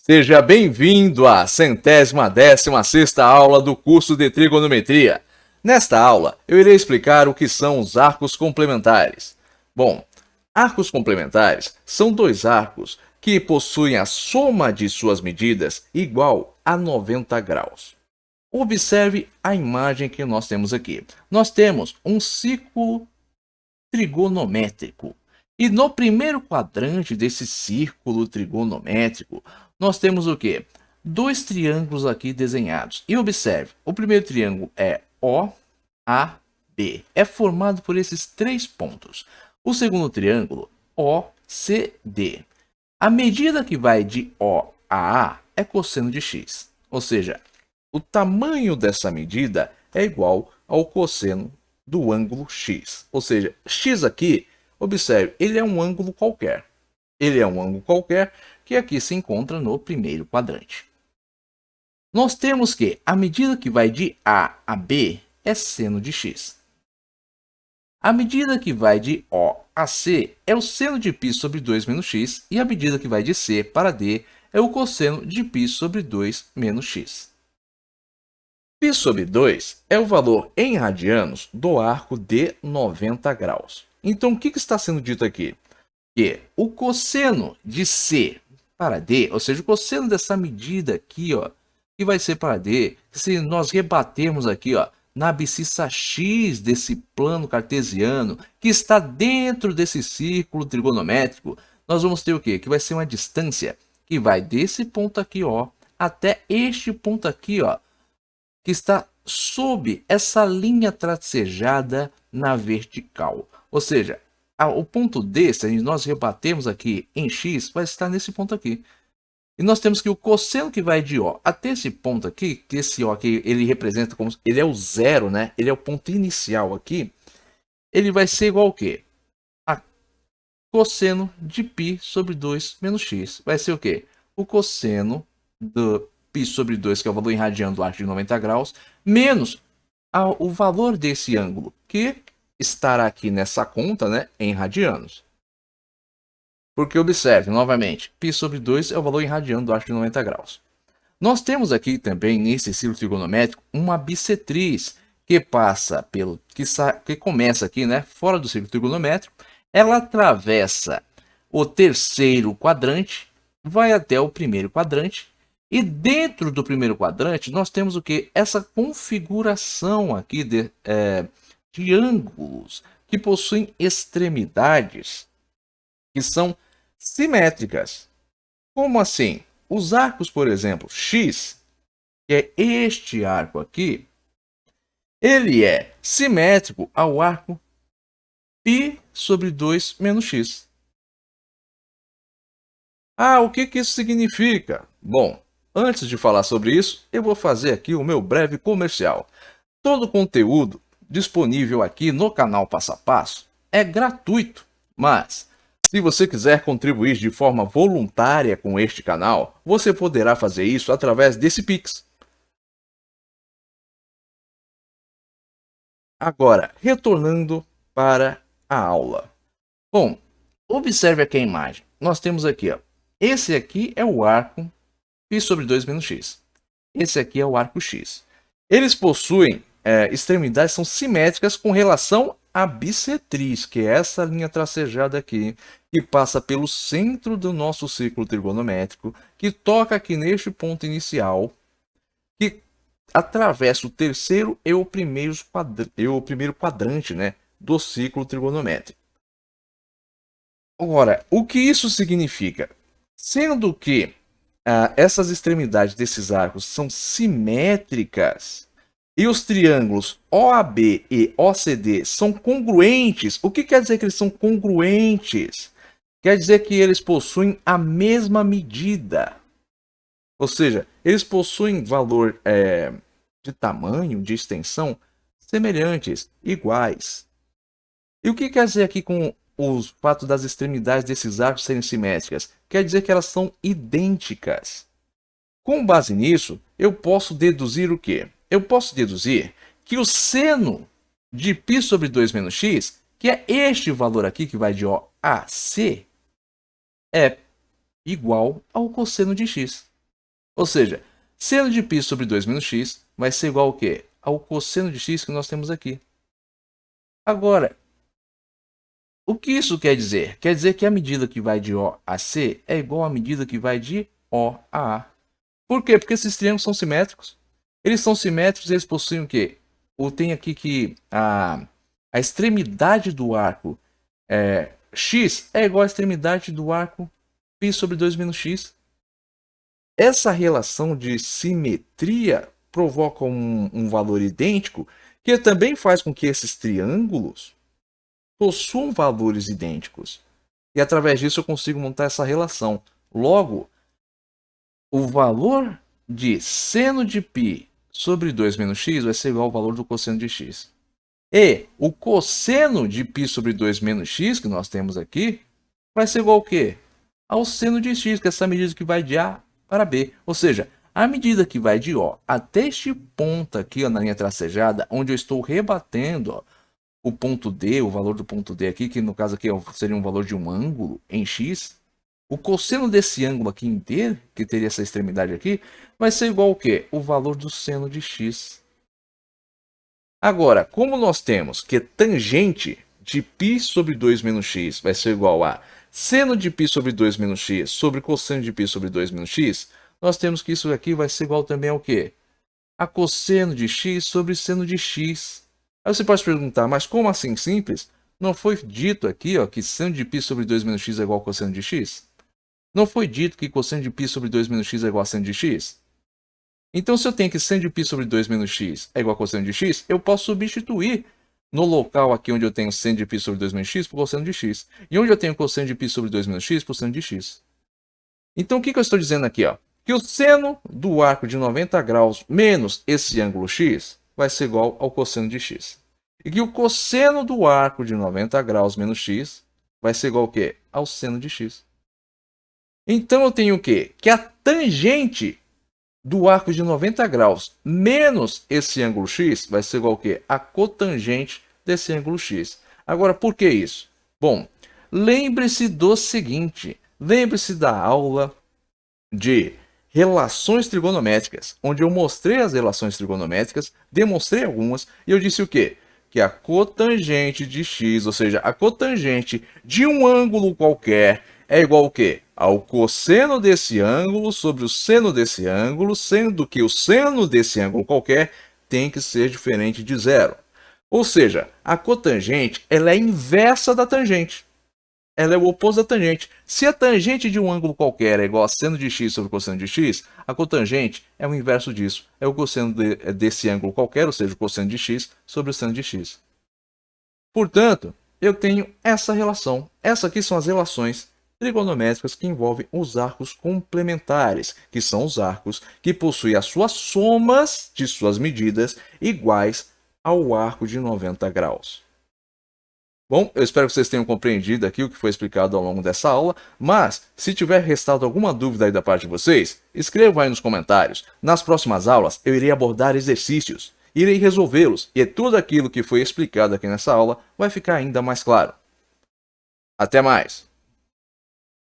Seja bem-vindo à 116ª aula do curso de Trigonometria. Nesta aula, eu irei explicar o que são os arcos complementares. Bom, arcos complementares são dois arcos que possuem a soma de suas medidas igual a 90 graus. Observe a imagem que nós temos aqui. Nós temos um círculo trigonométrico. E no primeiro quadrante desse círculo trigonométrico, nós temos o quê? Dois triângulos aqui desenhados. E observe, o primeiro triângulo é OAB. É formado por esses três pontos. O segundo triângulo, OCD. A medida que vai de O a A é cosseno de x. Ou seja, o tamanho dessa medida é igual ao cosseno do ângulo x. Ou seja, x aqui, observe, ele é um ângulo qualquer. Ele é um ângulo qualquer que aqui se encontra no primeiro quadrante. Nós temos que a medida que vai de A a B é seno de x. A medida que vai de O a C é o seno de π sobre 2 menos x. E a medida que vai de C para D é o cosseno de π sobre 2 menos x. Π sobre 2 é o valor em radianos do arco de 90 graus. Então, o que está sendo dito aqui? Que o cosseno de C para D, ou seja, o cosseno dessa medida aqui, ó, que vai ser para D, se nós rebatermos aqui, ó, na abscissa x desse plano cartesiano, que está dentro desse círculo trigonométrico, nós vamos ter o quê? Que vai ser uma distância que vai desse ponto aqui, ó, até este ponto aqui, ó, que está sob essa linha tracejada na vertical. Ou seja, o ponto D, se nós rebatemos aqui em x, vai estar nesse ponto aqui. E nós temos que o cosseno que vai de O até esse ponto aqui, que esse O aqui, ele representa como... ele é o zero, né? Ele é o ponto inicial aqui. Ele vai ser igual ao quê? A cosseno de π sobre 2 menos x. Vai ser o quê? O cosseno do π sobre 2, que é o valor em radiano do arco de 90 graus, menos o valor desse ângulo, que estará aqui nessa conta, né, em radianos. Porque observe, novamente, π sobre 2 é o valor em radiano do arco de 90 graus. Nós temos aqui também, nesse círculo trigonométrico, uma bissetriz que passa pelo... que começa aqui, né, fora do círculo trigonométrico. Ela atravessa o terceiro quadrante, vai até o primeiro quadrante. E dentro do primeiro quadrante, nós temos o que? Essa configuração aqui de ângulos que possuem extremidades que são simétricas. Como assim? Os arcos, por exemplo, X, que é este arco aqui, ele é simétrico ao arco π sobre 2 menos x. Ah, o que isso significa? Bom, antes de falar sobre isso, eu vou fazer aqui o meu breve comercial. Todo o conteúdo disponível aqui no canal Passo a Passo é gratuito, mas se você quiser contribuir de forma voluntária com este canal, você poderá fazer isso através desse Pix. Agora, retornando para a aula. Bom, observe aqui a imagem. Nós temos aqui, ó, esse aqui é o arco π sobre 2 menos x. Esse aqui é o arco X. Eles possuem extremidades, são simétricas com relação à bissetriz, que é essa linha tracejada aqui, que passa pelo centro do nosso círculo trigonométrico, que toca aqui neste ponto inicial, que atravessa o terceiro e o primeiro quadrante, né, do círculo trigonométrico. Agora, o que isso significa? Sendo que essas extremidades desses arcos são simétricas e os triângulos OAB e OCD são congruentes, o que quer dizer que eles são congruentes? Quer dizer que eles possuem a mesma medida. Ou seja, eles possuem valor de tamanho, de extensão, semelhantes, iguais. E o que quer dizer aqui com o fato das extremidades desses arcos serem simétricas? Quer dizer que elas são idênticas. Com base nisso, eu posso deduzir o quê? Eu posso deduzir que o seno de π sobre 2 menos x, que é este valor aqui que vai de O a C, é igual ao cosseno de x. Ou seja, seno de π sobre 2 menos x vai ser igual ao quê? Ao cosseno de x que nós temos aqui. Agora, o que isso quer dizer? Quer dizer que a medida que vai de O a C é igual à medida que vai de O a A. Por quê? Porque esses triângulos são simétricos. Eles são simétricos e eles possuem o quê? Tem aqui que a extremidade do arco x é igual à extremidade do arco π sobre 2 menos x. Essa relação de simetria provoca um valor idêntico que também faz com que esses triângulos possuam valores idênticos. E através disso eu consigo montar essa relação. Logo, o valor de seno de π sobre 2 menos x vai ser igual ao valor do cosseno de x. E o cosseno de π sobre 2 menos x, que nós temos aqui, vai ser igual ao quê? Ao seno de x, que é essa medida que vai de A para B. Ou seja, a medida que vai de O até este ponto aqui, ó, na linha tracejada, onde eu estou rebatendo, ó, o ponto D, o valor do ponto D aqui, que no caso aqui seria um valor de um ângulo em x, o cosseno desse ângulo aqui inteiro, que teria essa extremidade aqui, vai ser igual ao quê? O valor do seno de x. Agora, como nós temos que tangente de π sobre 2 menos x vai ser igual a seno de π sobre 2 menos x sobre cosseno de π sobre 2 menos x, nós temos que isso aqui vai ser igual também ao quê? A cosseno de x sobre seno de x. Aí você pode perguntar, mas como assim simples? Não foi dito aqui, ó, que seno de π sobre 2 menos x é igual a cosseno de x? Não foi dito que cosseno de π sobre 2 menos x é igual a seno de x? Então, se eu tenho que seno de π sobre 2 menos x é igual a cosseno de x, eu posso substituir no local aqui onde eu tenho seno de π sobre 2 menos x por cosseno de x. E onde eu tenho cosseno de π sobre 2 menos x por seno de x. Então, o que eu estou dizendo aqui? Ó? Que o seno do arco de 90 graus menos esse ângulo x vai ser igual ao cosseno de x. E que o cosseno do arco de 90 graus menos x vai ser igual ao quê? Ao seno de x. Então eu tenho o quê? Que a tangente do arco de 90 graus menos esse ângulo x vai ser igual ao quê? A cotangente desse ângulo x. Agora, por que isso? Bom, lembre-se do seguinte. Lembre-se da aula de relações trigonométricas, onde eu mostrei as relações trigonométricas, demonstrei algumas, e eu disse o quê? Que a cotangente de x, ou seja, a cotangente de um ângulo qualquer, é igual ao quê? Ao cosseno desse ângulo sobre o seno desse ângulo, sendo que o seno desse ângulo qualquer tem que ser diferente de zero. Ou seja, a cotangente ela é inversa da tangente. Ela é o oposto da tangente. Se a tangente de um ângulo qualquer é igual a seno de x sobre cosseno de x, a cotangente é o inverso disso. É o cosseno desse ângulo qualquer, ou seja, o cosseno de x sobre o seno de x. Portanto, eu tenho essa relação. Essas aqui são as relações trigonométricas que envolvem os arcos complementares, que são os arcos que possuem as suas somas de suas medidas iguais ao arco de 90 graus. Bom, eu espero que vocês tenham compreendido aqui o que foi explicado ao longo dessa aula, mas se tiver restado alguma dúvida aí da parte de vocês, escrevam aí nos comentários. Nas próximas aulas eu irei abordar exercícios, irei resolvê-los e tudo aquilo que foi explicado aqui nessa aula vai ficar ainda mais claro. Até mais!